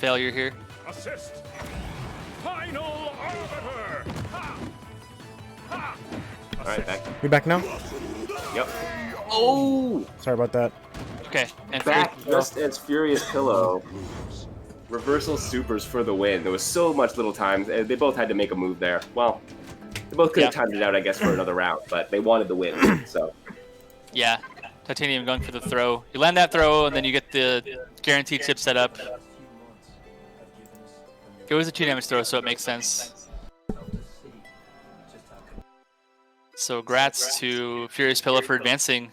failure here. Assist. Final arbiter. Ha! Ha! All right, back. We back now? Yep. Oh! Sorry about that. Okay, and Back Fury- just as Furious Pillow. Reversal supers for the win. There was so much little time. They both had to make a move there. Well, they both could have timed it out, I guess, for another round, but they wanted the win. So. Yeah, Titanium going for the throw. You land that throw, and then you get the guaranteed chip set up. It was a 2 damage throw, so it makes sense. So grats to Furious Pillow for advancing.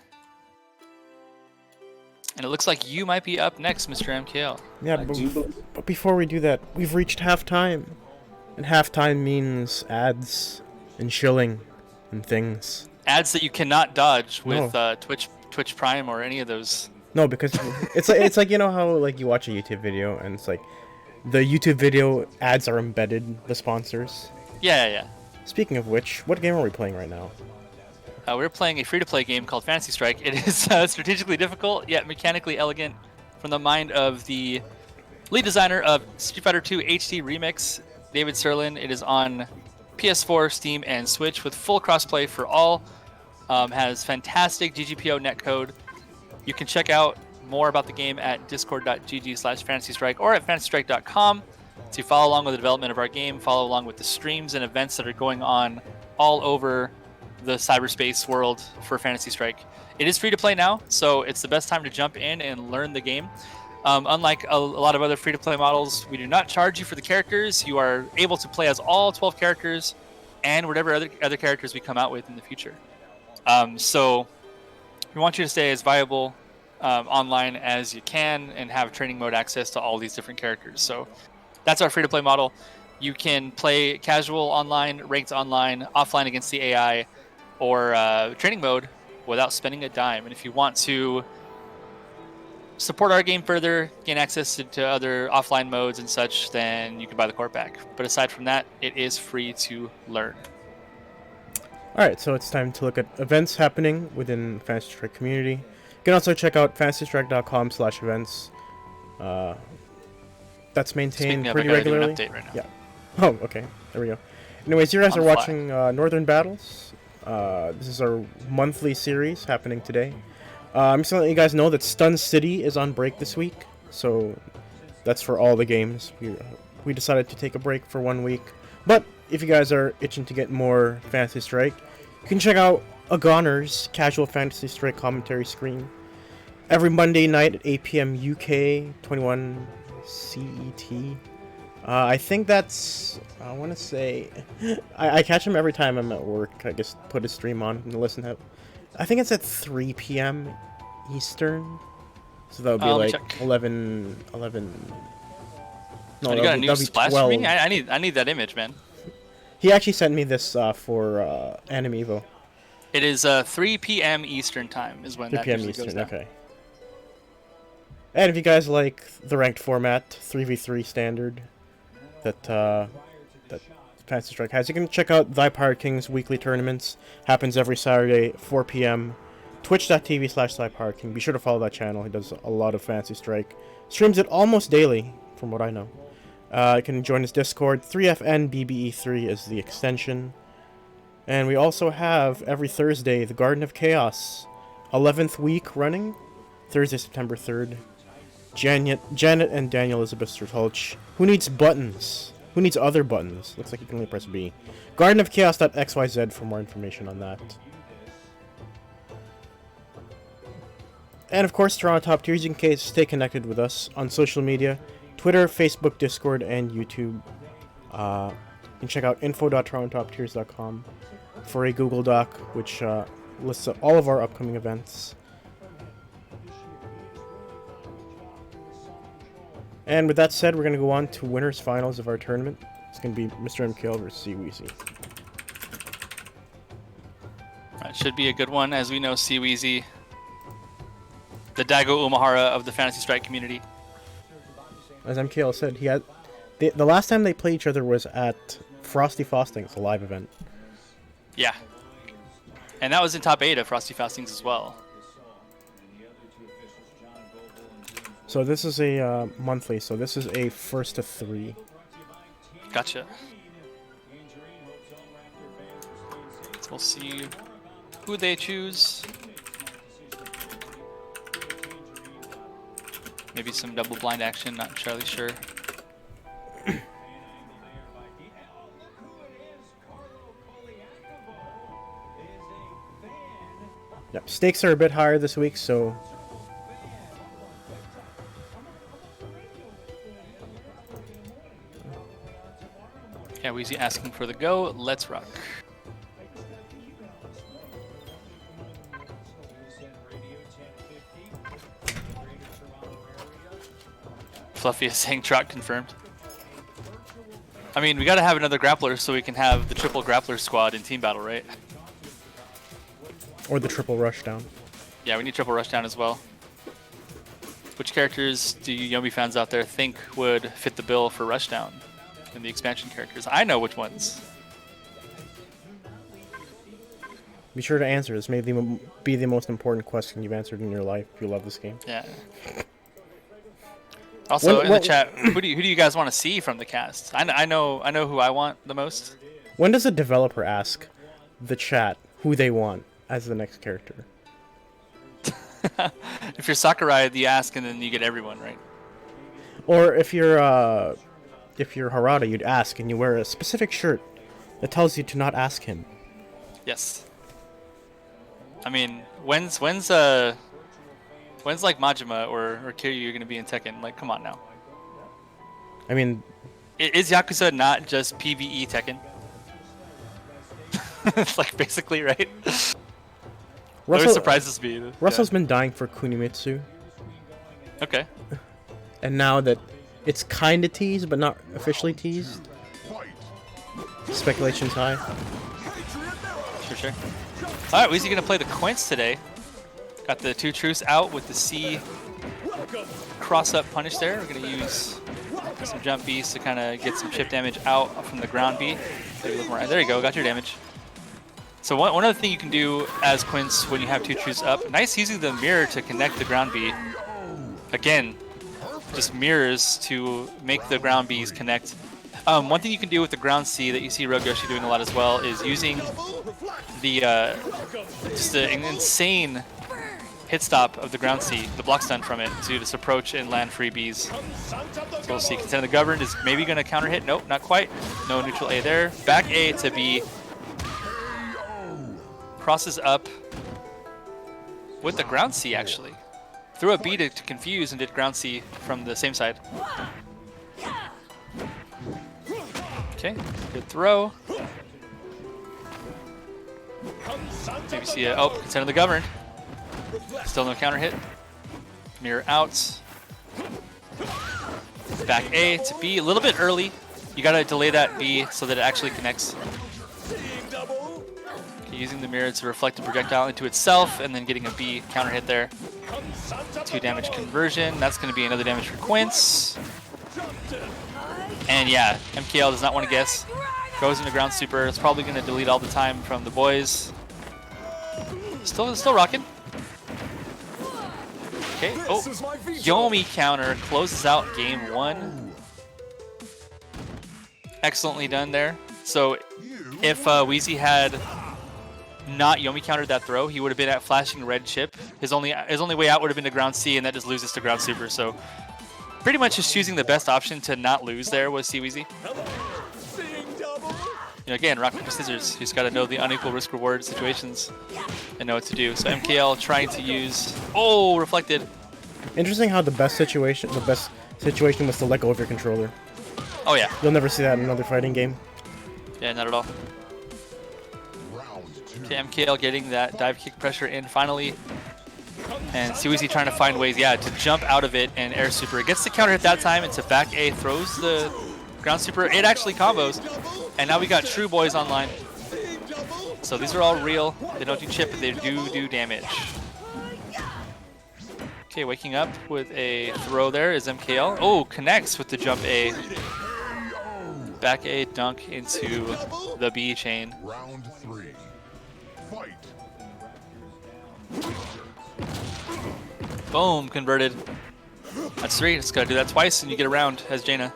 And it looks like you might be up next, Mr. MKL. Yeah, but before we do that, we've reached halftime. And halftime means ads and shilling and things. Ads that you cannot dodge with Twitch Prime or any of those. No, because it's like you know how like you watch a YouTube video and it's like the YouTube video ads are embedded, the sponsors. Yeah. Speaking of which, what game are we playing right now? We're playing a free-to-play game called Fantasy Strike. It is strategically difficult, yet mechanically elegant, from the mind of the lead designer of Street Fighter II HD Remix, David Serlin. It is on PS4, Steam, and Switch with full crossplay for all. Has fantastic GGPO netcode. You can check out more about the game at discord.gg/fantasystrike or at fantasystrike.com to follow along with the development of our game, follow along with the streams and events that are going on all over the cyberspace world for Fantasy Strike. It is free to play now, so it's the best time to jump in and learn the game. Unlike a lot of other free to play models, we do not charge you for the characters. You are able to play as all 12 characters and whatever other characters we come out with in the future. So we want you to stay as viable online as you can and have training mode access to all these different characters. So that's our free to play model. You can play casual online, ranked online, offline against the AI, or training mode without spending a dime. And if you want to support our game further, gain access to other offline modes and such, then you can buy the core pack. But aside from that, it is free to learn. Alright, so it's time to look at events happening within the Fantasy Strike community. You can also check out fantasystrike.com/events. That's maintained pretty regularly. Update right now. Yeah. Oh, okay. There we go. Anyways, you guys are watching Northern Battles. This is our monthly series happening today. I'm just gonna let you guys know that Stun City is on break this week, so that's for all the games. We decided to take a break for 1 week, but if you guys are itching to get more Fantasy Strike, you can check out Agoner's Casual Fantasy Strike commentary screen every Monday night at 8 p.m. UK, 21 CET. I think that's, I want to say, I catch him every time I'm at work. I just put his stream on and listen to it. I think it's at 3 p.m. Eastern. So that would be like 11. No, you got a new splash for me? 12. I need that image, man. He actually sent me this for Anime Evo. It is 3 p.m. Eastern time is when 3 that p.m. usually Eastern, goes down. okay. And if you guys like the ranked format, 3v3 standard, that Fantasy Strike has, you can check out Thy Pirate King's weekly tournaments. Happens every Saturday, 4 p.m. Twitch.tv/ThyPirateKing. Be sure to follow that channel. He does a lot of Fantasy Strike. Streams it almost daily, from what I know. You can join his Discord. 3FNBBE3 is the extension. And we also have, every Thursday, the Garden of Chaos. 11th week running. Thursday, September 3rd. Janet and Daniel Elizabeth Sertulch. Who needs buttons? Who needs other buttons? Looks like you can only press B. GardenofChaos.xyz for more information on that. And of course, Toronto Top Tiers, you can stay connected with us on social media. Twitter, Facebook, Discord, and YouTube. You can check out info.torontotoptiers.com for a Google Doc, which lists all of our upcoming events. And with that said, we're going to go on to winners finals of our tournament. It's going to be Mr. MKL versus Seaweezy. It should be a good one. As we know, Seaweezy, the Daigo Umahara of the Fantasy Strike community. As MKL said, he had the last time they played each other was at Frosty Faustings, a live event. Yeah. And that was in top 8 of Frosty Faustings as well. So this is a monthly. So this is a first to 3. Gotcha. So we'll see who they choose. Maybe some double blind action, not entirely sure. Yep, stakes are a bit higher this week, so Yeah, Wheezy asking for the go. Let's rock. Fluffy is saying trot confirmed. I mean, we gotta have another grappler so we can have the triple grappler squad in team battle, right? or the triple rushdown. Yeah, we need triple rushdown as well. Which characters do you Yomi fans out there think would fit the bill for rushdown in the expansion characters? I know which ones. Be sure to answer. This may be the most important question you've answered in your life if you love this game. Yeah. Also, in the chat, who do you guys want to see from the cast? I know who I want the most. When does a developer ask the chat who they want as the next character? If you're Sakurai, you ask and then you get everyone, right? Or if you're Harada, you'd ask and you wear a specific shirt that tells you to not ask him. Yes. I mean, when's like Majima or Kiryu gonna be in Tekken? Like, come on now. I mean, Is Yakuza not just PvE Tekken? It's like basically, right? Always surprises me. Russell's been dying for Kunimitsu, Okay. and now that it's kind of teased but not officially teased, speculation's high. Sure. All right, Weezy gonna play the Quince today. Got the 2 truths out with the C cross-up punish there. We're gonna use some jump Bs to kind of get some chip damage out from the ground B. Maybe a little more. There you go, got your damage. So one other thing you can do as Quince when you have 2 truths up, nice using the mirror to connect the ground B. Again, just mirrors to make the ground Bs connect. One thing you can do with the ground C that you see Rogue Yoshi doing a lot as well is using the just an insane hit stop of the ground C, the block stun from it, to just approach and land free Bs. So we'll see. Contend the Governed is maybe going to counter hit. Nope, not quite. No neutral A there. Back A to B. Crosses up with the ground C, actually. Threw a B to confuse and did ground C from the same side. Okay, good throw. Maybe see a, oh, Contend of the Governed. Still no counter hit. Mirror out. Back A to B, a little bit early. You gotta delay that B so that it actually connects. Okay, using the mirror to reflect the projectile into itself and then getting a B counter hit there. 2 damage conversion. That's gonna be another damage for Quince. And yeah, MKL does not want to guess. Goes into ground super. It's probably gonna delete all the time from the boys. Still rocking. Okay, oh, Yomi counter closes out game 1. Excellently done there. So if Wheezy had not Yomi countered that throw, he would have been at flashing red chip. His only way out would have been to ground C, and that just loses to ground super. So pretty much just choosing the best option to not lose there was Wheezy. You know, again, rock, paper, scissors. You just got to know the unequal risk reward situations and know what to do. So MKL trying to use, oh, reflected. Interesting how the best situation was to let go of your controller. Oh yeah. You'll never see that in another fighting game. Yeah, not at all. Okay, MKL getting that dive kick pressure in finally. And Wheezy trying to find ways, yeah, to jump out of it and air super. It gets the counter hit that time into back A, throws the ground super. It actually combos. And now we got true boys online. So these are all real. They don't do chip, but they do damage. Okay, waking up with a throw there is MKL. Oh, connects with the jump A. Back A dunk into the B chain. Round 3. Fight. Boom, converted. That's 3. Just gotta do that twice, and you get around as Jaina.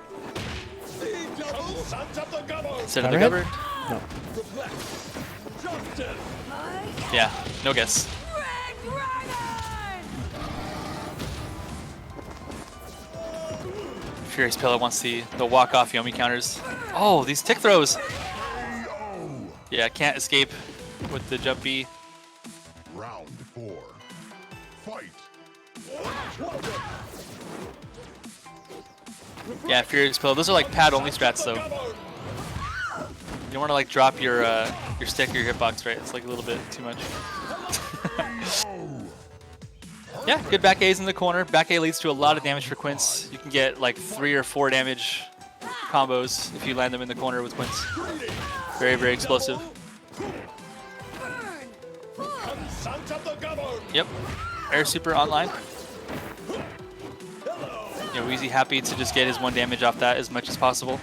Instead of the Counterhit? governed. No. Yeah, no guess. Furious Pillow wants the walk-off Yomi counters. Oh, these tick throws! Yeah, can't escape with the jump B. Round 4. Fight. Yeah, Furious Pillow. Those are like pad-only strats, though. You don't want to like drop your stick or your hitbox, right? It's like a little bit too much. Yeah, good back A's in the corner. Back A leads to a lot of damage for Quince. You can get like 3 or 4 damage combos if you land them in the corner with Quince. Very, very explosive. Yep. Air Super online. Yeah, Wheezy happy to just get his 1 damage off that as much as possible.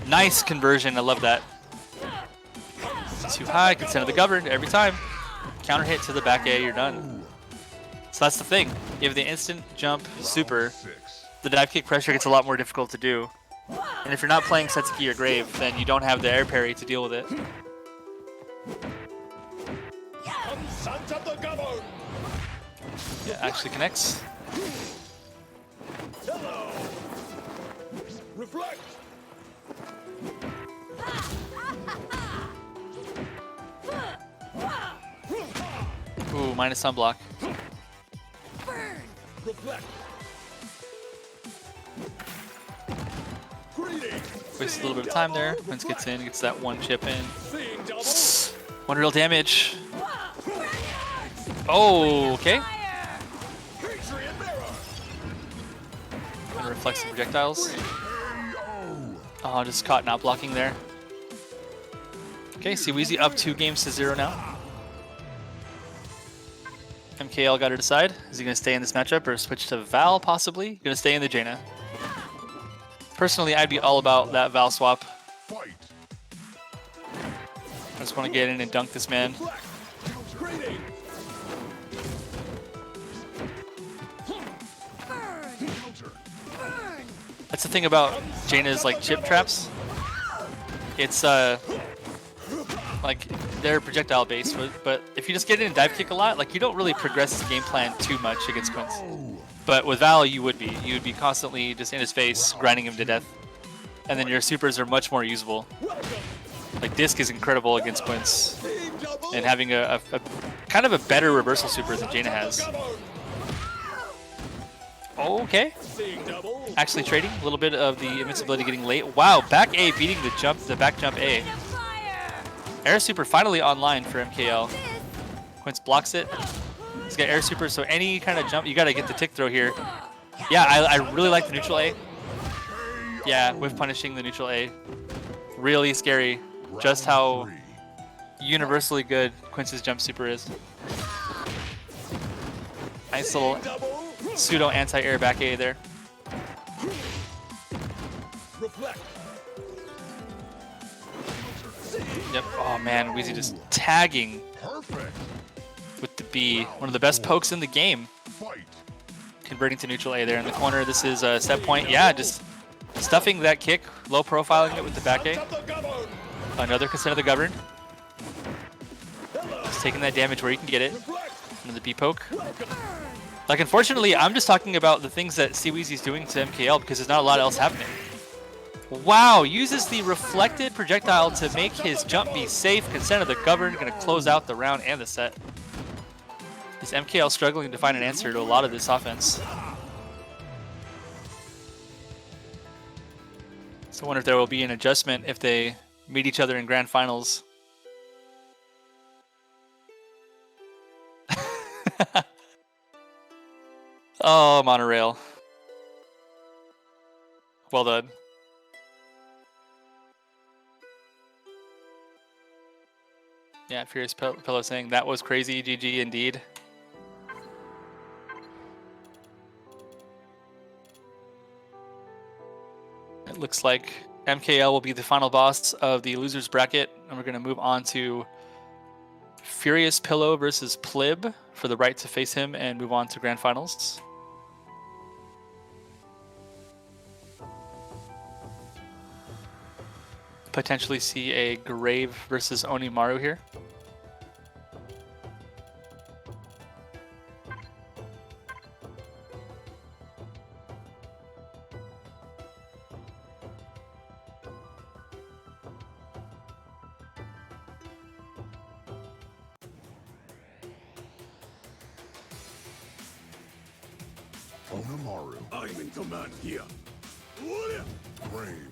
Nice conversion. I love that. Too high. Consent of the governed every time. Counter hit to the back A, you're done. So that's the thing. You have the instant jump super. The dive kick pressure gets a lot more difficult to do. And if you're not playing Setsuki or Grave, then you don't have the air parry to deal with it. Yeah, actually connects. Reflect. Ooh, minus sunblock. Wastes a little bit of time there. Quince gets in, gets that 1 chip in. 1 real damage. Oh, okay. And reflects the projectiles. Oh, just caught not blocking there. Okay, Cweezy up 2 games to 0 now. MKL got to decide. Is he going to stay in this matchup or switch to Val, possibly? Going to stay in the Jaina. Personally, I'd be all about that Val swap. Fight. I just want to get in and dunk this man. That's the thing about Jaina's like chip traps. It's like they're projectile based, but if you just get in and dive kick a lot, like you don't really progress the game plan too much against Quince. But with Val, you would be. You would be constantly just in his face, grinding him to death. And then your supers are much more usable. Like Disc is incredible against Quince, and having a kind of a better reversal super than Jaina has. Okay. Actually trading a little bit of the invincibility getting late. Wow, back A beating the back jump A. Air super finally online for MKL. Quince blocks it. He's got air super, so any kind of jump, you gotta get the tick throw here. Yeah, I really like the neutral A. Yeah, with punishing the neutral A. Really scary just how universally good Quince's jump super is. Nice little pseudo anti-air back A there. Yep. Oh man, Wheezy just tagging with the B. One of the best pokes in the game. Converting to neutral A there in the corner. This is a set point. Yeah, just stuffing that kick, low profiling it with the back A. Another consent of the governed. Just taking that damage where you can get it. Another B poke. Like, unfortunately, I'm just talking about the things that Cweezy's doing to MKL because there's not a lot else happening. Wow, uses the reflected projectile to make his jump be safe. Consent of the governed, going to close out the round and the set. Is MKL struggling to find an answer to a lot of this offense? So I wonder if there will be an adjustment if they meet each other in grand finals. Oh, monorail. Well done. Yeah, Furious Pillow saying that was crazy, GG indeed. It looks like MKL will be the final boss of the losers bracket, and we're going to move on to Furious Pillow versus Plib for the right to face him and move on to Grand Finals. Potentially see a Grave versus Onimaru here. Onimaru. I'm in command here. Grave.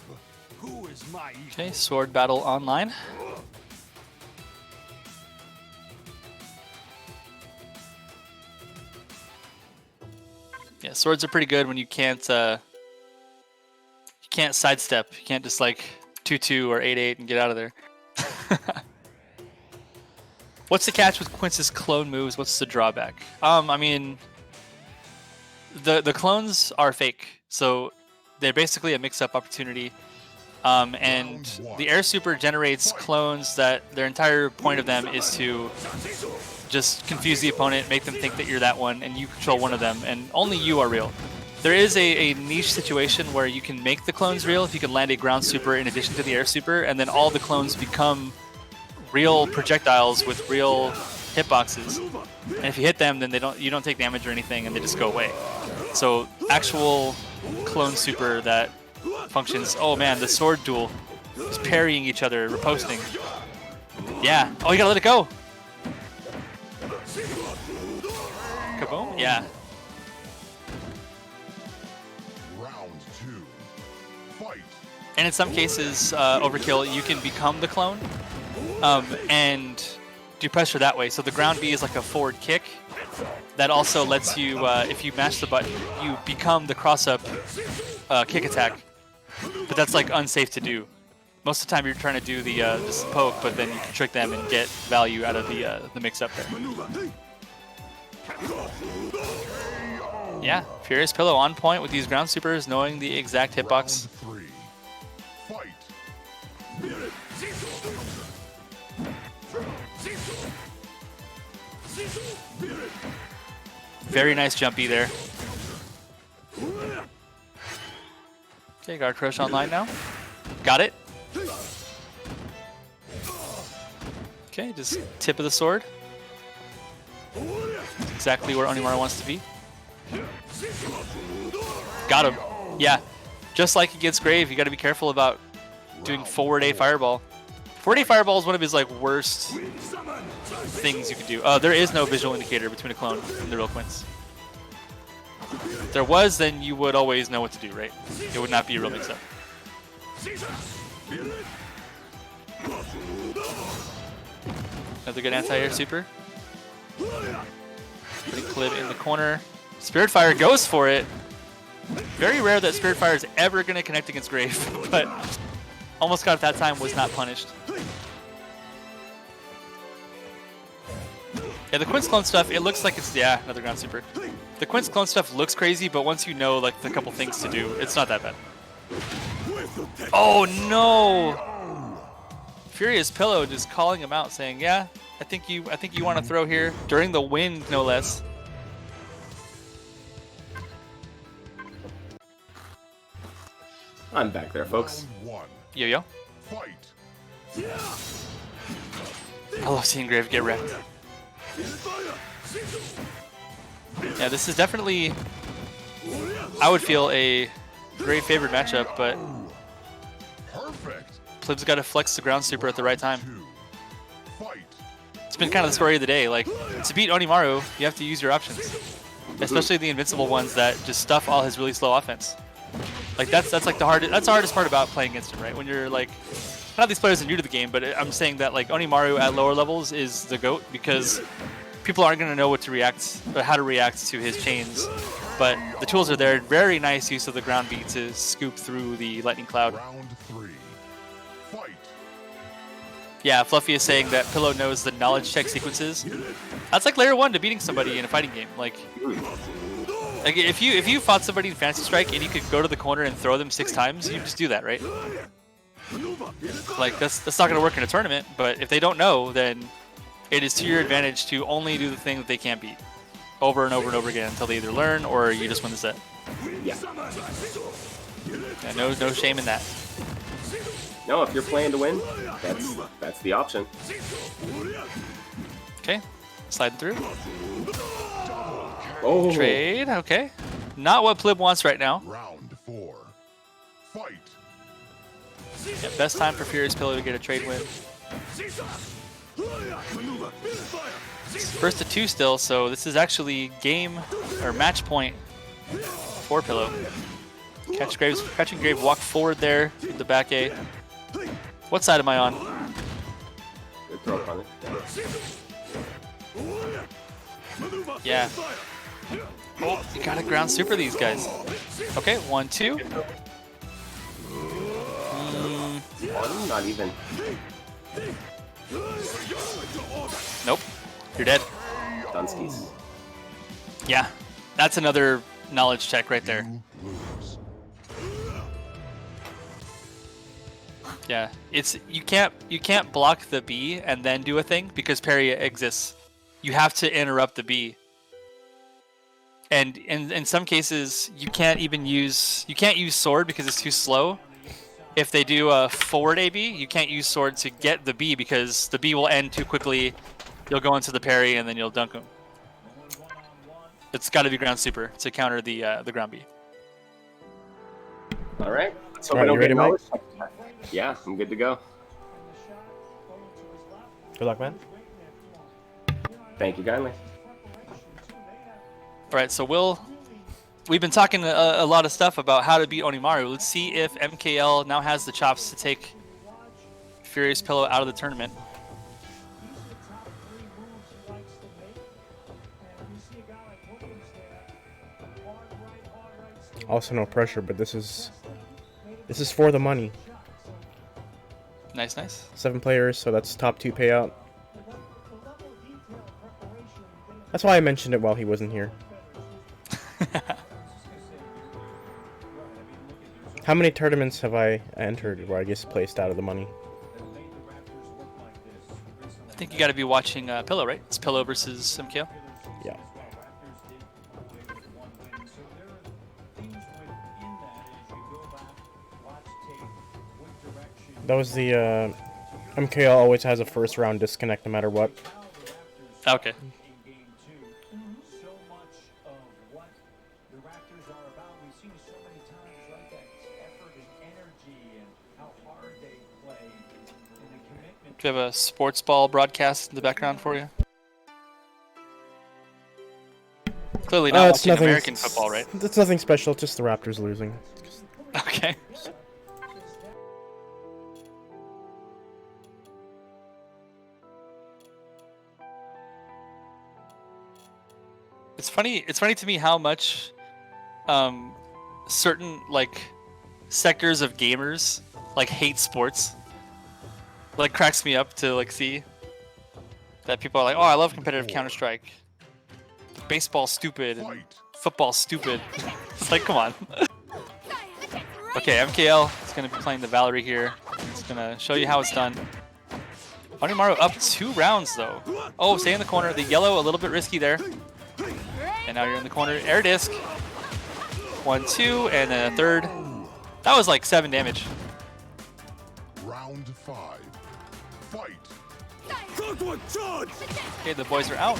Who is my equal? Okay, sword battle online. Yeah, swords are pretty good when you can't sidestep. You can't just like 2-2 or 8-8 and get out of there. What's the catch with Quince's clone moves? What's the drawback? I mean, the clones are fake, so they're basically a mix-up opportunity. And the Air Super generates clones that their entire point of them is to just confuse the opponent, make them think that you're that one, and you control one of them, and only you are real. There is a niche situation where you can make the clones real if you can land a ground super in addition to the air super, and then all the clones become real projectiles with real hitboxes. And if you hit them, then you don't take damage or anything, and they just go away. So actual clone super that functions. Oh man, the sword duel is parrying each other, riposting. Yeah. Oh, you gotta let it go. Kaboom. Yeah. Round 2. Fight. And in some cases, Overkill, you can become the clone and do pressure that way. So the ground B is like a forward kick. That also lets you, if you mash the button, you become the cross-up kick attack. But that's like unsafe to do. Most of the time you're trying to do the this poke, but then you can trick them and get value out of the mix-up there. Yeah, Furious Pillow on point with these ground supers, knowing the exact hitbox. Round 3. Fight. Very nice jumpy there. Okay, Guard Crush online now. Got it. Okay, just tip of the sword. Exactly where Onimaru wants to be. Got him. Yeah, just like against Grave, you got to be careful about doing forward A fireball. Forward A fireball is one of his like worst things you can do. There is no visual indicator between a clone and the real Quince. If there was, then you would always know what to do, right? It would not be a real mix-up. Another good anti-air super. Putting Plib in the corner. Spirit Fire goes for it. Very rare that Spirit Fire is ever going to connect against Grave, but almost got it that time, was not punished. Yeah, the Quince clone stuff, it looks like it's, yeah, another ground super. The Quince clone stuff looks crazy, but once you know like the couple things to do, it's not that bad. Oh no! Furious Pillow just calling him out, saying, "Yeah, I think you want to throw here during the wind, no less." I'm back there, folks. Round 1. Yo-yo. Fight. I love seeing Grave get wrecked. Yeah, this is definitely, I would feel, a Grave favored matchup, but Perfect. Plib's got to flex the ground super at the right time. 2. Fight. It's been kind of the story of the day. Like, to beat Onimaru, you have to use your options, especially the invincible ones that just stuff all his really slow offense. Like that's like the hardest part about playing against him, right? When you're like, not these players are new to the game, but I'm saying that like Onimaru at lower levels is the GOAT because people aren't going to know what to react, or how to react to his chains. But the tools are there. Very nice use of the ground beat to scoop through the lightning cloud. Round 3. Fight. Yeah, Fluffy is saying that Pillow knows the knowledge check sequences. That's like layer 1 to beating somebody in a fighting game. Like if you fought somebody in Fantasy Strike and you could go to the corner and throw them 6 times, you just do that, right? Like that's not going to work in a tournament. But if they don't know, then it is to your advantage to only do the thing that they can't beat over and over and over again until they either learn or you just win the set. Yeah. Yeah, no shame in that. No, if you're playing to win, that's the option. Okay, sliding through. Oh, Trade, okay. Not what Plib wants right now. Round 4. Fight. Yeah, best time for Furious Pillow to get a trade win. First to 2 still, so this is actually game or match point for Pillow. Catching Grave walk forward there with the back A. What side am I on? good throw on it. Yeah. Oh, you gotta ground super these guys. Okay, 1, 2. One, not even. Nope. You're dead. Dunskies. Yeah. That's another knowledge check right there. Yeah. It's you can't block the B and then do a thing because parry exists. You have to interrupt the B. And in some cases you can't use sword because it's too slow. If they do a forward AB, you can't use sword to get the B because the B will end too quickly. You'll go into the parry and then you'll dunk him. It's got to be ground super to counter the ground B. All right. So All right, you ready, Mike? Yeah, I'm good to go. Good luck, man. Thank you kindly. All right, so we've been talking a lot of stuff about how to beat Onimaru. Let's see if MKL now has the chops to take Furious Pillow out of the tournament. Also no pressure, but this is for the money. Nice, nice. 7 players, so that's top 2 payout. That's why I mentioned it while he wasn't here. How many tournaments have I entered where I just placed out of the money? I think you got to be watching Pillow, right? It's Pillow versus MKL. Yeah. That was the MKL always has a first round disconnect no matter what. Okay. Do you have a sports ball broadcast in the background for you? Clearly not It's watching nothing, American football, right? It's nothing special, just the Raptors losing. Okay. It's funny to me how much certain like sectors of gamers like hate sports. Like cracks me up to like see that people are like, oh, I love competitive Counter-Strike. Baseball's stupid and football's stupid. It's like, come on. Okay, MKL is going to be playing the Valerie here. It's going to show you how it's done. Onimaru up 2 rounds though. Oh, stay in the corner. The yellow a little bit risky there. And now you're in the corner. Air disc. 1, 2, and then a third. That was like 7 damage. Round 5. Fight. Okay, the boys are out.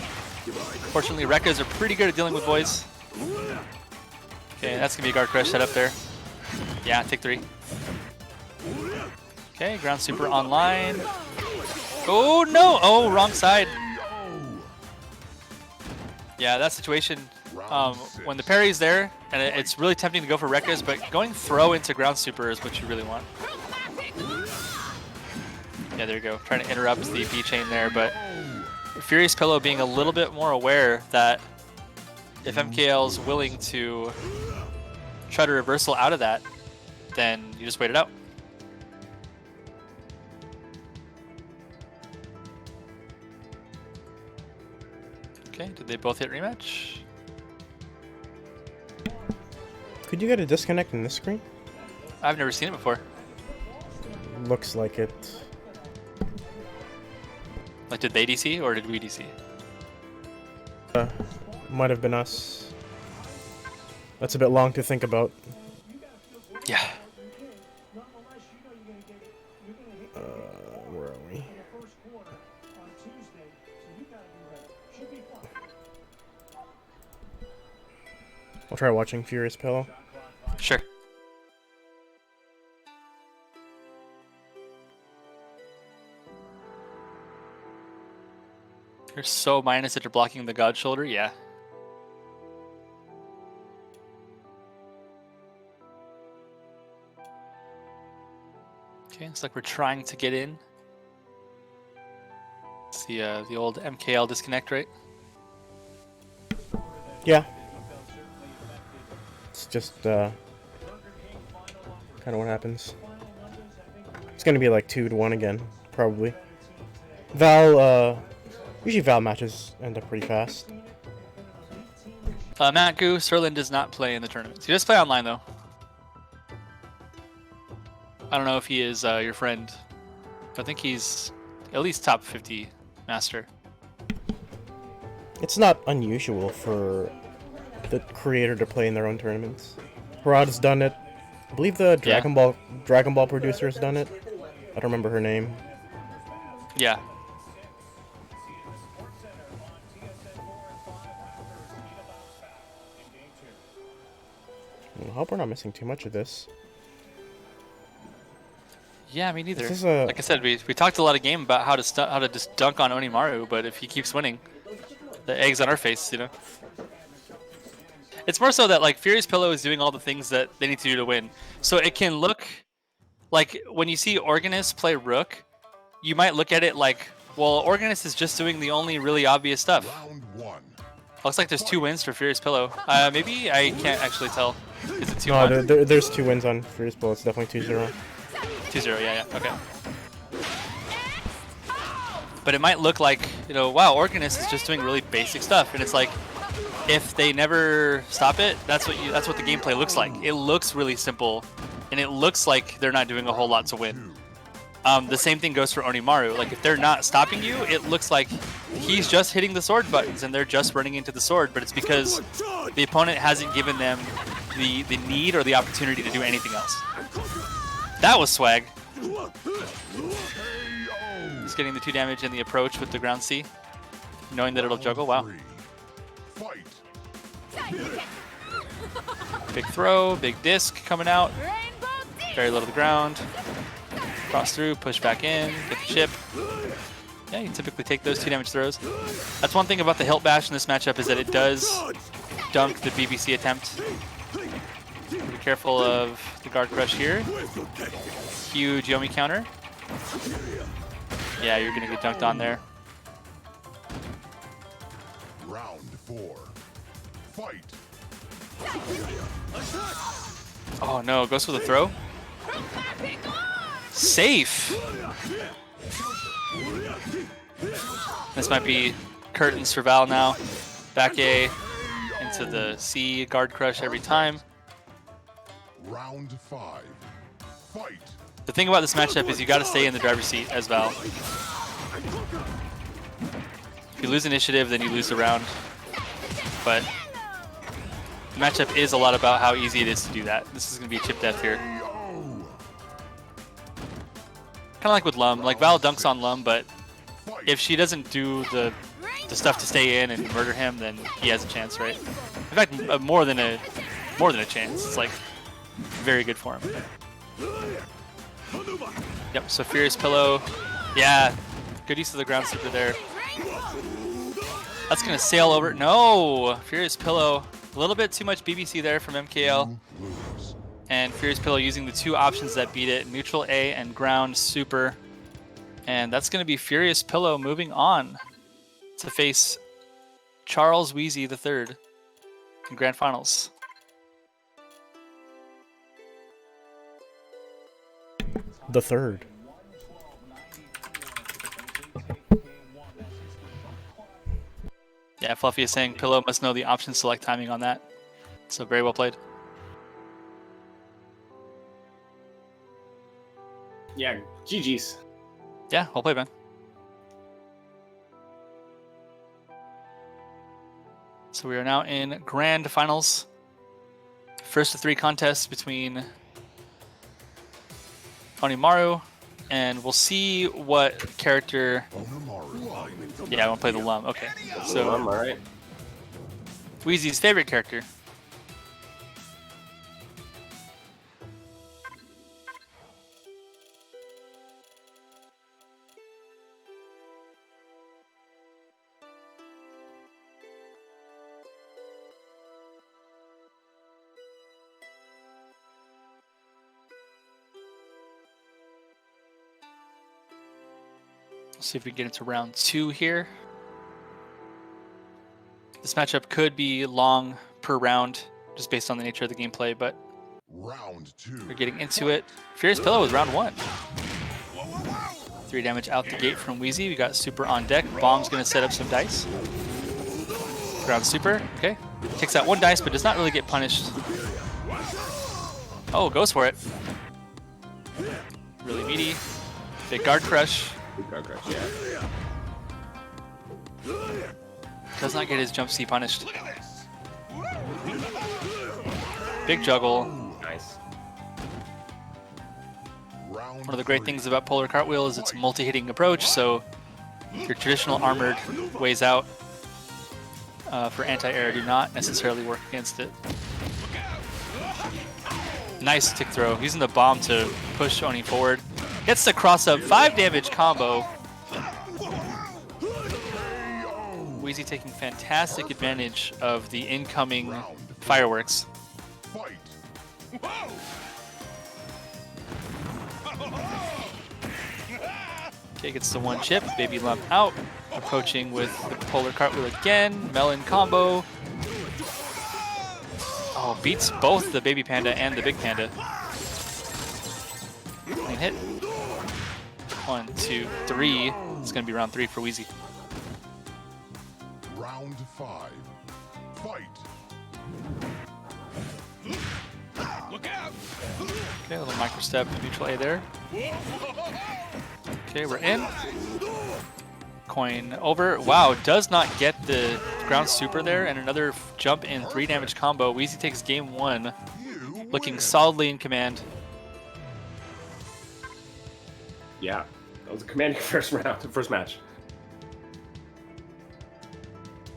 Fortunately, Rekkas are pretty good at dealing with boys. Okay, that's gonna be a guard crush set up there. Yeah, take 3. Okay, ground super online. Oh no! Oh, wrong side. Yeah, that situation. When the parry's there, and it's really tempting to go for Rekkas, but going throw into ground super is what you really want. Yeah, there you go. Trying to interrupt the B chain there, but Furious Pillow being a little bit more aware that if MKL is willing to try to reversal out of that, then you just wait it out. Okay, did they both hit rematch? Could you get a disconnect in this screen? I've never seen it before. Looks like it. Like, did they DC or did we DC? Might have been us. That's a bit long to think about. Yeah. Where are we? I'll try watching Furious Pillow. Sure. You're so minus that you're blocking the God Shoulder, yeah. Okay, looks like we're trying to get in. It's the old MKL disconnect, right? Yeah. It's just kind of what happens. It's gonna be like 2-1 again, probably. Usually Val matches end up pretty fast. Matt Gu, Serlin does not play in the tournaments. He does play online though. I don't know if he is your friend. I think he's at least top 50 master. It's not unusual for the creator to play in their own tournaments. Rod's done it. I believe the Dragon Ball producer has done it. I don't remember her name. Yeah. I hope we're not missing too much of this. Yeah, me neither. This is a- Like I said, we talked a lot of game about how to just dunk on Onimaru, but if he keeps winning, the egg's on our face, you know. It's more so that like Furious Pillow is doing all the things that they need to do to win. So it can look like when you see Organist play Rook, you might look at it like, well, Organist is just doing the only really obvious stuff. Round 1. Looks like there's 2 wins for Furious Pillow. Maybe I can't actually tell. Is it 2-1? No, there's 2 wins on Furious Pillow. It's definitely 2-0. 2-0, yeah, okay. But it might look like, you know, wow, Organist is just doing really basic stuff, and it's like, if they never stop it, that's what the gameplay looks like. It looks really simple, and it looks like they're not doing a whole lot to win. The same thing goes for Onimaru. Like, if they're not stopping you, it looks like he's just hitting the sword buttons, and they're just running into the sword, but it's because the opponent hasn't given them the need or the opportunity to do anything else. That was swag. He's getting the 2 damage in the approach with the ground C, knowing that it'll juggle. Wow. 3. Fight. Big throw, big disc coming out. Very low to the ground. Cross through, push back in, get the chip. Yeah, you typically take those 2 damage throws. That's one thing about the Hilt Bash in this matchup is that it does dunk the BBC attempt. Be careful of the guard crush here. Huge Yomi counter. Yeah, you're gonna get dunked on there. Round 4. Fight. Oh no, goes for the throw. Safe. This might be curtains for Val now. Back A into the C, guard crush every time. Round 5. Fight. The thing about this matchup is you got to stay in the driver's seat as Val. If you lose initiative, then you lose the round. But the matchup is a lot about how easy it is to do that. This is going to be chip death here. Kind of like with Lum. Like, Val dunks on Lum, but if she doesn't do the stuff to stay in and murder him, then he has a chance, right? In fact, more than a chance. It's like very good for him. Yep, so Furious Pillow. Yeah, good use of the ground super there. That's going to sail over. No! Furious Pillow. A little bit too much BBC there from MKL. And Furious Pillow using the 2 options that beat it. Neutral A and ground super. And that's going to be Furious Pillow moving on to face Charles Wheezy III in Grand Finals. The third. Yeah, Fluffy is saying Pillow must know the option select timing on that. So very well played. Yeah, GG's. Yeah, well played, man. So we are now in grand finals. First of 3 contests between Onimaru, and we'll see what character. Yeah, I want to play the Lum. Okay, so all right. Wheezy's favorite character. See if we can get into round 2 here. This matchup could be long per round, just based on the nature of the gameplay, but Round 2. we're getting into it. Furious Pillow was round 1. 3 damage out the gate from Wheezy. We got Super on deck. Bomb's going to set up some dice. Ground Super, okay. Takes out 1 dice, but does not really get punished. Oh, goes for it. Really meaty. Big guard crush. Big guard crush, yeah. Does not get his jump C punished. Big juggle. Nice. Round One of the great things about Polar Cartwheel is its multi-hitting approach, so your traditional armored ways out for anti-air do not necessarily work against it. Nice tick throw. Using the bomb to push Oni forward. Gets the cross-up 5 damage combo. Wheezy taking fantastic advantage of the incoming fireworks. Fight. Okay, gets the 1 chip. Baby Lump out. Approaching with the Polar Cartwheel again. Melon combo. Oh, beats both the Baby Panda and the Big Panda. Clean hit. 1, 2, 3. It's going to be round 3 for Wheezy. Round 5. Fight. Okay, a little micro step, neutral A there. Okay, we're in. Coin over. Wow, does not get the ground super there, and another jump in 3 damage combo. Wheezy takes game 1, looking solidly in command. Yeah, that was a commanding first match.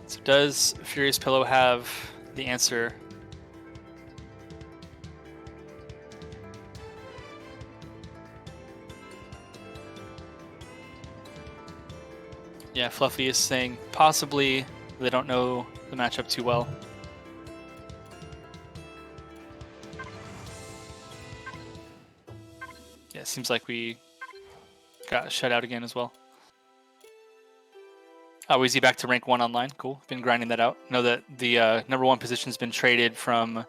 So does Furious Pillow have the answer? Yeah, Fluffy is saying possibly they don't know the matchup too well. Yeah, it seems like we got shut out again as well. Oh, Wheezy back to rank 1 online. Cool. Been grinding that out. Know that the number 1 position's been traded from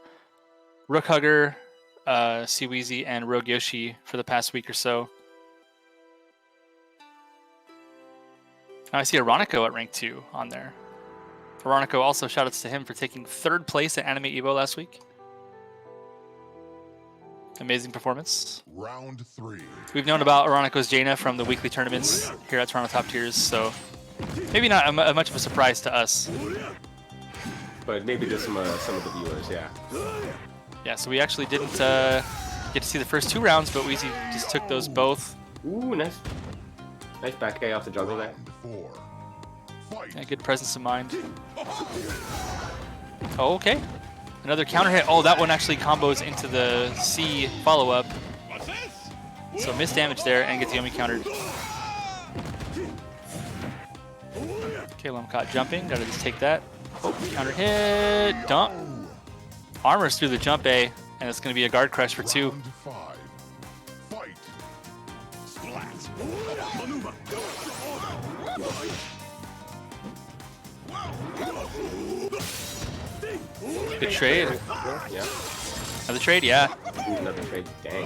Rook Hugger, Wheezy, and Rogue Yoshi for the past week or so. I see Aronico at rank 2 on there. Aronico also shoutouts to him for taking 3rd place at Anime Evo last week. Amazing performance. Round 3. We've known about Aronico's Jaina from the weekly tournaments here at Toronto Top Tiers, so maybe not much of a surprise to us. But maybe to some of the viewers, yeah. Yeah, so we actually didn't get to see the first 2 rounds, but Wheezy just took those both. Ooh, nice. Nice back A off the jungle there. Round 4. Fight. Yeah, good presence of mind. Oh, okay. Another counter hit. Oh, that one actually combos into the C follow-up. So missed damage there and gets Yomi countered. Okay, Lum caught jumping. Gotta just take that. Oh, counter hit. Dump. Armors through the jump A, and it's gonna be a guard crush for 2. Round 5. Fight. Good trade. Yeah. Another trade, yeah. Ooh, another trade. Dang.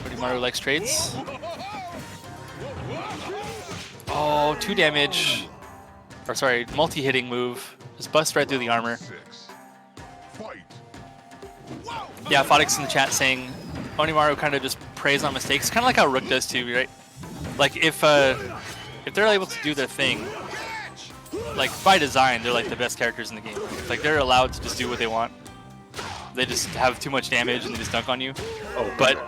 Onimaru likes trades. Oh, 2 damage. Or sorry, multi-hitting move. Just bust right through the armor. 6. Fight. Yeah, Fodix in the chat saying Onimaru kind of just preys on mistakes. Kind of like how Rook does too, right? Like if if they're able to do their thing, like by design, they're like the best characters in the game. Like they're allowed to just do what they want. They just have too much damage and they just dunk on you. Oh, But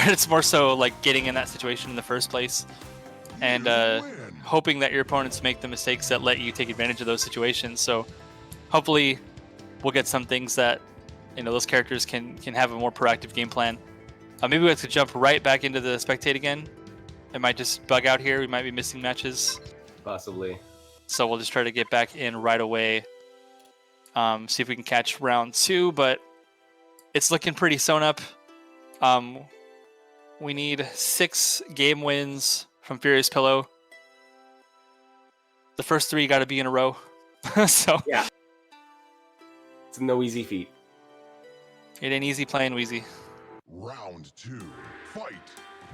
it's more so like getting in that situation in the first place and hoping that your opponents make the mistakes that let you take advantage of those situations. So hopefully we'll get some things that those characters can have a more proactive game plan. Maybe we have to jump right back into the spectate again. It might just bug out here. We might be missing matches. possibly. So we'll just try to get back in right away. See if we can catch round 2, but it's looking pretty sewn up. We need 6 game wins from Furious Pillow. The first 3 got to be in a row. So Yeah. It's no easy feat. it ain't easy playing Wheezy. Round 2. Fight.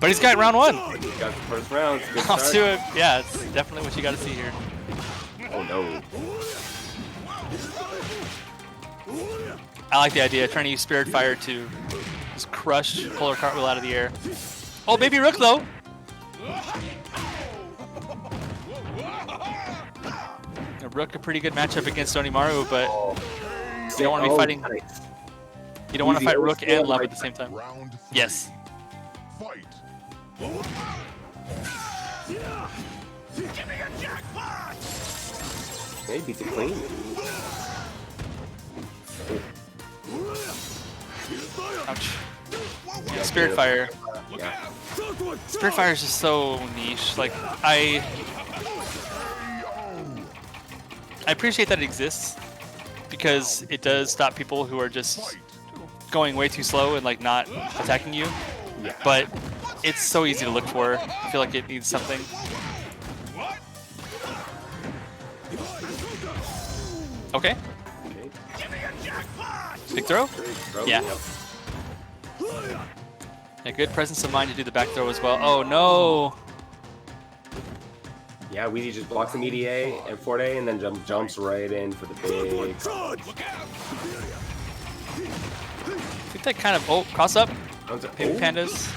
But he's got round 1. He got the first round. Good Off start. to it. Yeah, it's definitely what you got to see here. Oh no. I like the idea, trying to use Spirit Fire to just crush Polar Cartwheel out of the air. Oh, Baby Rook, though! Rook, a pretty good matchup against Onimaru, but you don't want to be fighting. Nice. You don't want to Easy fight Rook overskill and Love right at the same time. Round 3. Yes. Fight. Yeah, he beats it clean. Ouch. Spirit Fire. Yeah. Spirit Fire is just so niche. Like, I appreciate that it exists because it does stop people who are just going way too slow and like not attacking you. Yeah. But it's so easy to look for. I feel like it needs something. Okay. Okay. Big throw? Throw. Yeah. Yep. A good presence of mind to do the back throw as well. Oh no! Yeah, Weezy just blocks the EDA and Forte and then jumps right in for the big. Charge! I think that kind of cross up. Baby Oh, pandas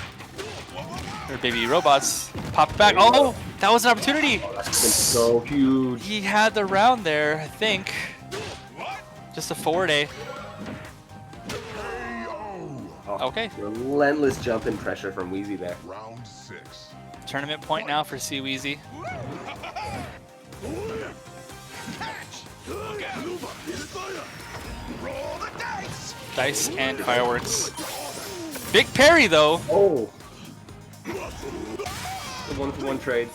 or baby robots pop back. Oh, that was an opportunity. that's been so huge. He had the round there, I think. Just a 4-day. Oh, Okay. Relentless jump and pressure from Weezy there. Round 6. Tournament point now for Seaweezy. Dice and fireworks. Big parry though. Oh. The 1-for-1 trades.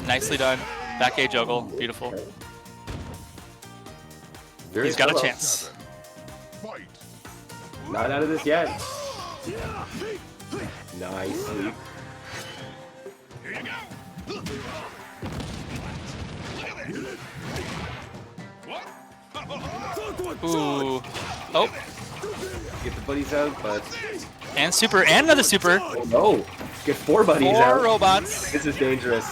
Nicely done. Back A juggle. Beautiful. Very He's got a solo. chance. Fight. Not out of this yet. Nice sweep. Ooh. Oh, Get the buddies out, but and super, and another super. oh no. Get 4 buddies 4 out. robots. This is dangerous.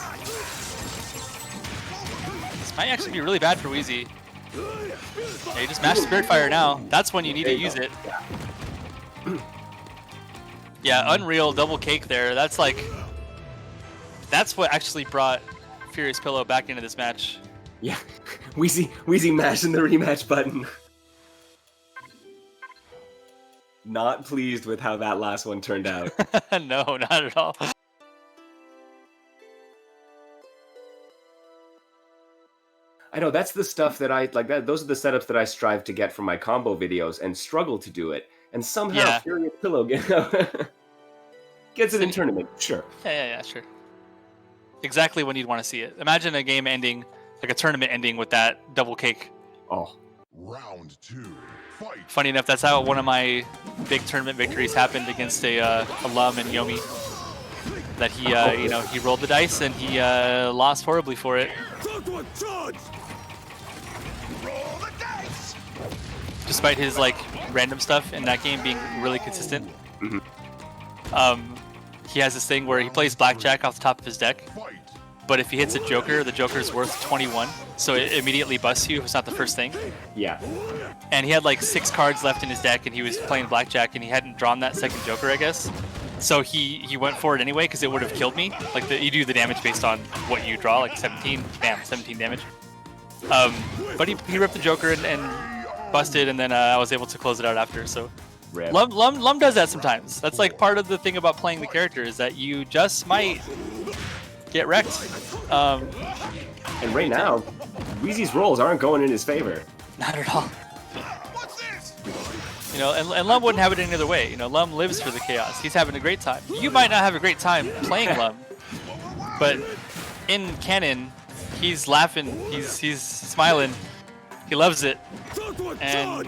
This might actually be really bad for Wheezy. Yeah, you just mash Spirit Fire now. That's when you need to There you use go. it. Yeah, Unreal double cake there. That's like, that's what actually brought Furious Pillow back into this match. Yeah. Weezy mashing the rematch button. Not pleased with how that last one turned out. No, not at all. I know that's the stuff that I like. Those are the setups that I strive to get from my combo videos and struggle to do it. And somehow Yeah. Furious Pillow gets it in tournament. Sure. Yeah, sure. Exactly when you'd want to see it. Imagine a game ending, like a tournament ending with that double cake. Oh, Round 2. Fight. Funny enough, that's how one of my big tournament victories happened against a Lum and Yomi. That he, he rolled the dice and he lost horribly for it. Charge! Despite his like random stuff in that game being really consistent. Mhm. He has this thing where he plays blackjack off the top of his deck, Fight. but if he hits a joker, the joker's worth 21, so it immediately busts you if it's not the first thing. yeah. And he had like 6 cards left in his deck, and he was playing blackjack, and he hadn't drawn that second joker, I guess. So he went for it anyway because it would have killed me. Like you do the damage based on what you draw, like 17, bam, 17 damage. But he ripped the Joker and busted, and then I was able to close it out after. So Rip. Lum does that sometimes. That's like part of the thing about playing the character is that you just might get wrecked. And right now, Wheezy's rolls aren't going in his favor. Not at all. You know, and Lum wouldn't have it any other way. You know, Lum lives for the chaos. He's having a great time. You might not have a great time playing Lum, but in canon, he's laughing, he's smiling, he loves it, and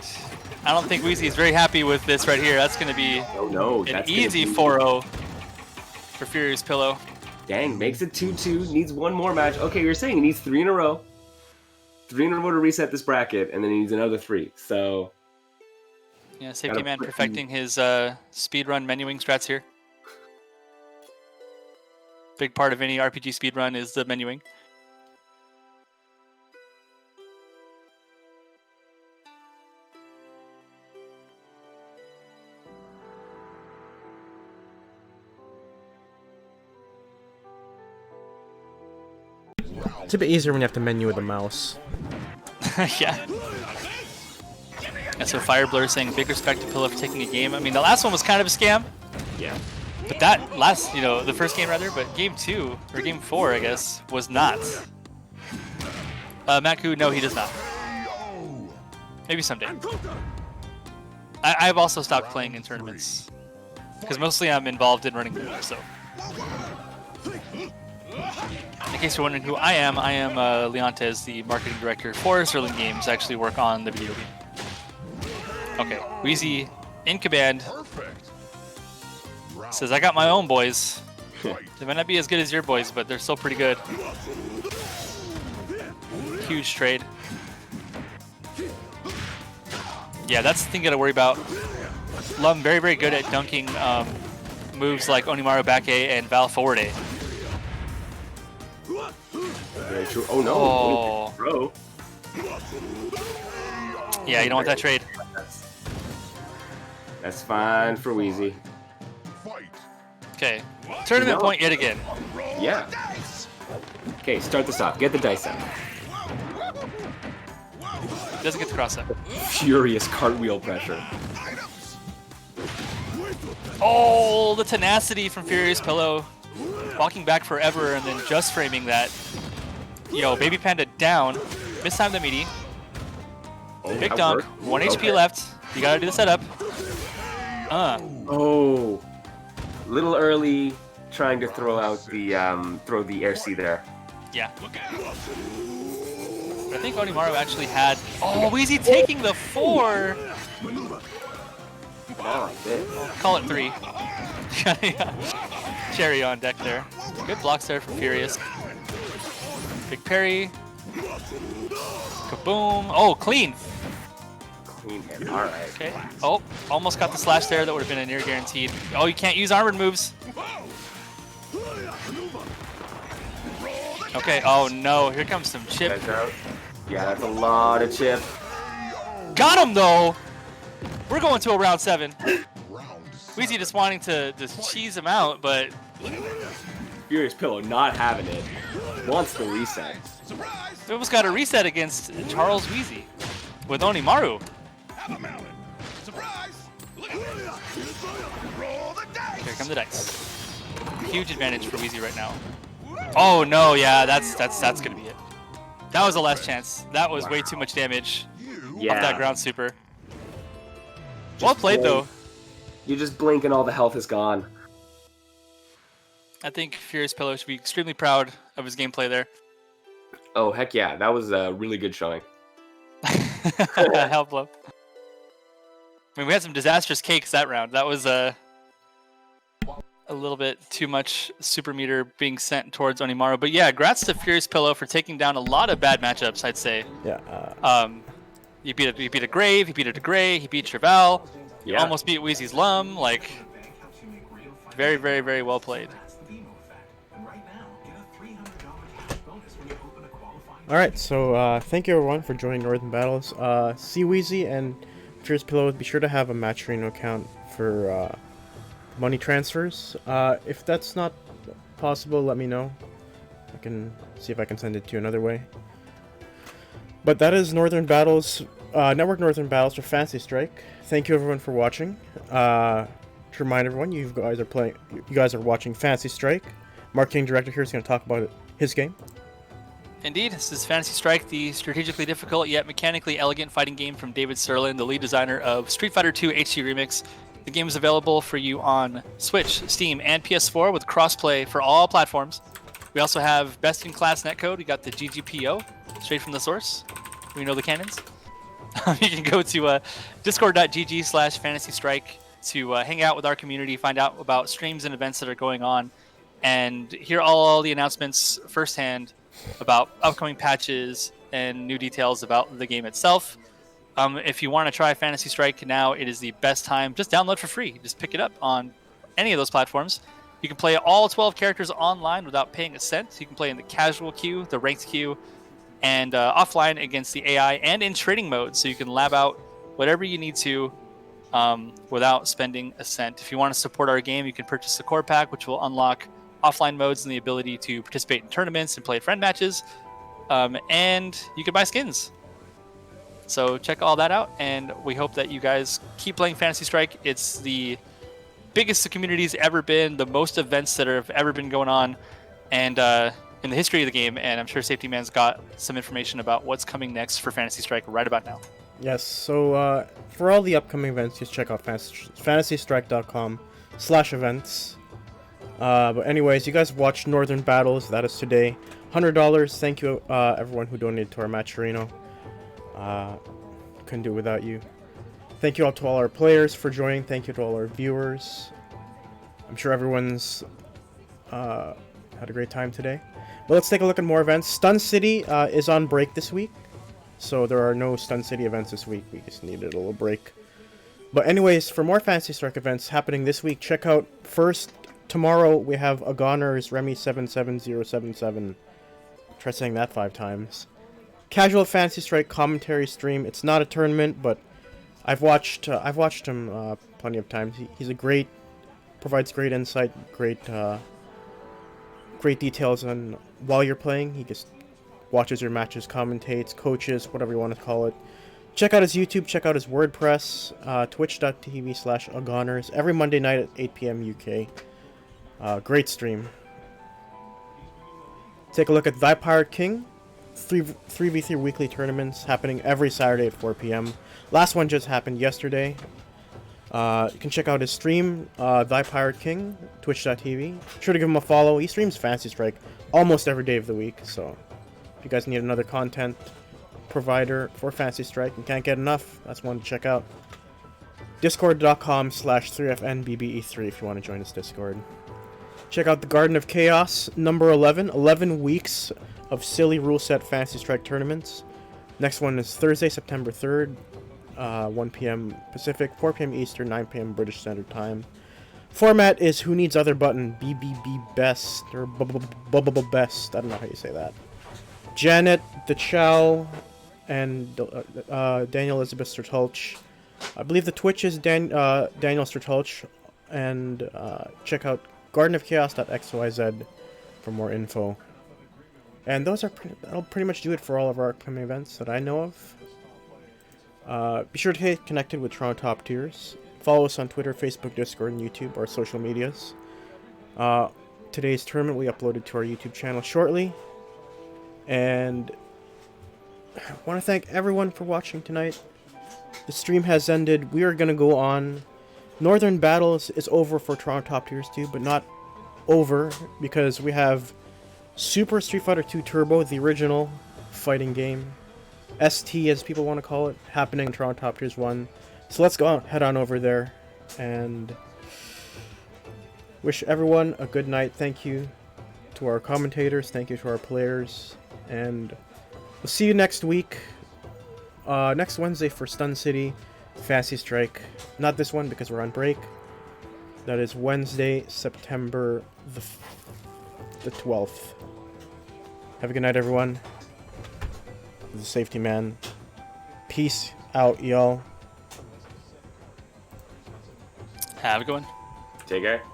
I don't think Wheezy is very happy with this right here. That's going to be Oh no, an that's easy gonna be- 4-0 for Furious Pillow. Dang, makes it 2-2. Needs one more match. Okay, you're saying he needs 3 in a row. 3 in a row to reset this bracket, and then he needs another 3. So Yeah, Safety Gotta Man put- perfecting his speedrun menuing strats here. Big part of any RPG speedrun is the menuing. It's a bit easier when you have to menu with the mouse. Yeah. And so Fire Blur saying big respect to Pillow for taking a game. I mean, the last one was kind of a scam, yeah. but that last, the first game rather, but game 2, or game 4, I guess, was not. Maku, no, he does not. Maybe someday. I've also stopped playing in tournaments, because mostly I'm involved in running groups, so. In case you're wondering who I am Leontes, the marketing director for Sterling Games. I actually work on the video game. Okay, Wheezy in command Perfect. Round says, I got my own boys. fight. They might not be as good as your boys, but they're still pretty good. Huge trade. Yeah, that's the thing you gotta worry about. Lum very, very good at dunking moves like Onimaru back A and Val forward A. Very true. Oh no. Oh. Bro. Yeah, you don't want that trade. That's fine for Wheezy. Fight. Okay, tournament No. point yet again. Yeah. Okay, start this off. Get the dice out. Doesn't get the cross up. Furious cartwheel pressure. Oh, the tenacity from Furious Pillow. Walking back forever and then just framing that. Yo, Baby Panda down. Mistime the meaty. Oh, Big that dunk. worked. 1 HP Okay. left. You gotta do the setup. Oh. Little early trying to throw out the throw the air C there. Yeah. But I think Onimaru actually had. Oh, Wheezy taking the 4. Oh, I did. Call it 3. Cherry on deck there. Good blocks there from Furious. Big parry. Kaboom. Oh, clean. Clean hit. All right. Okay. Oh, almost got the slash there. That would have been a near guaranteed. Oh, you can't use armored moves. Okay. Oh no. Here comes some chip. Guys out. Yeah, that's a lot of chip. Got him though. We're going to a round 7. Round Wheezy just wanting to just cheese him out, but Furious Pillow not having it. Wants the reset. we almost got a reset against Charles Wheezy with Onimaru. Here come the dice. Huge advantage for Wheezy right now. Oh no, yeah, that's gonna be it. That was the last chance. That was way too much damage Yeah. off that ground super. Well played though. You just blink and all the health is gone. I think Furious Pillow should be extremely proud of his gameplay there. Oh heck yeah, that was a really good showing. Hell blow. I mean, we had some disastrous cakes that round. That was a little bit too much super meter being sent towards Onimaru. But yeah, grats to Furious Pillow for taking down a lot of bad matchups, I'd say. Yeah. He beat a Grave, he beat a Degray, he beat Cheval, Yeah. almost beat Wheezy's Lum. Like, very, very, very well played. All right. So thank you everyone for joining Northern Battles. See Wheezy and Furious Pillow. Be sure to have a Matcherino account for money transfers. If that's not possible, let me know. I can see if I can send it to you another way. But that is Northern Battles, Network Northern Battles for Fantasy Strike. Thank you everyone for watching. To remind everyone, you guys are watching Fantasy Strike. Marketing Director here is going to talk about his game. Indeed, this is Fantasy Strike, the strategically difficult yet mechanically elegant fighting game from David Sterlin, the lead designer of Street Fighter II HD Remix. The game is available for you on Switch, Steam, and PS4 with crossplay for all platforms. We also have best-in-class netcode. We got the GGPO, straight from the source. We know the cannons. You can go to discord.gg/fantasystrike to hang out with our community, find out about streams and events that are going on, and hear all the announcements firsthand about upcoming patches and new details about the game itself. If you want to try Fantasy Strike now, it is the best time. Just download for free. Just pick it up on any of those platforms. You can play all 12 characters online without paying a cent. You can play in the casual queue, the ranked queue, and offline against the AI, and in training mode, so you can lab out whatever you need to without spending a cent. If you want to support our game, you can purchase the core pack, which will unlock offline modes and the ability to participate in tournaments and play friend matches, and you can buy skins. So check all that out, and we hope that you guys keep playing Fantasy Strike. It's the biggest the community's ever been, the most events that have ever been going on, and in the history of the game, and I'm sure Safety Man's got some information about what's coming next for Fantasy Strike right about now. Yes, so for all the upcoming events, just check out fantasystrike.com/events. But anyways, you guys watched Northern Battles. That is today. $100. Thank you, everyone who donated to our Matcherino. Couldn't do it without you. Thank you all to all our players for joining. Thank you to all our viewers. I'm sure everyone's had a great time today. But let's take a look at more events. Stun City is on break this week, so there are no Stun City events this week. We just needed a little break. But anyways, for more Fantasy Strike events happening this week, check out first. Tomorrow we have Agoner's Remy 77077. Try saying that 5 times. Casual Fantasy Strike commentary stream. It's not a tournament, but I've watched him plenty of times. He's a provides great insight, great details on while you're playing. He just watches your matches, commentates, coaches, whatever you want to call it. Check out his YouTube. Check out his WordPress. Twitch.tv/Agoners every Monday night at 8 p.m. UK. Great stream. Take a look at Thy Pirate King. 3v3 weekly tournaments happening every Saturday at 4 p.m. Last one just happened yesterday. You can check out his stream, Thy Pirate King, twitch.tv. Sure to give him a follow. He streams Fantasy Strike almost every day of the week, so if you guys need another content provider for Fantasy Strike and can't get enough, that's one to check out. Discord.com/3FNBBE3 if you want to join this Discord. Check out the Garden of Chaos, number 11. 11 weeks of silly rule set Fantasy Strike tournaments. Next one is Thursday, September 3rd, 1 p.m. Pacific, 4 p.m. Eastern, 9 p.m. British Standard Time. Format is Who Needs Other Button, BBB Best, or Bubble Best, I don't know how you say that. Janet, the Chow, and Daniel Elizabeth Sertulch. I believe the Twitch is Daniel Sertulch, and check out gardenofchaos.xyz for more info. And that'll pretty much do it for all of our upcoming events that I know of. Be sure to get connected with Toronto Top Tiers. Follow us on Twitter, Facebook, Discord, and YouTube, our social medias. Today's tournament will be uploaded to our YouTube channel shortly. And I want to thank everyone for watching tonight. The stream has ended. We are going to go on. Northern Battles is over for Toronto Top Tiers 2, but not over because we have Super Street Fighter 2 Turbo, the original fighting game, ST as people want to call it, happening in Toronto Top Tiers 1. So let's head on over there and wish everyone a good night. Thank you to our commentators, thank you to our players, and we'll see you next week, next Wednesday for Stun City Fantasy Strike. Not this one because we're on break. That is Wednesday, September the 12th. Have a good night, everyone. The Safety Man. Peace out, y'all. Have a good one. Take care.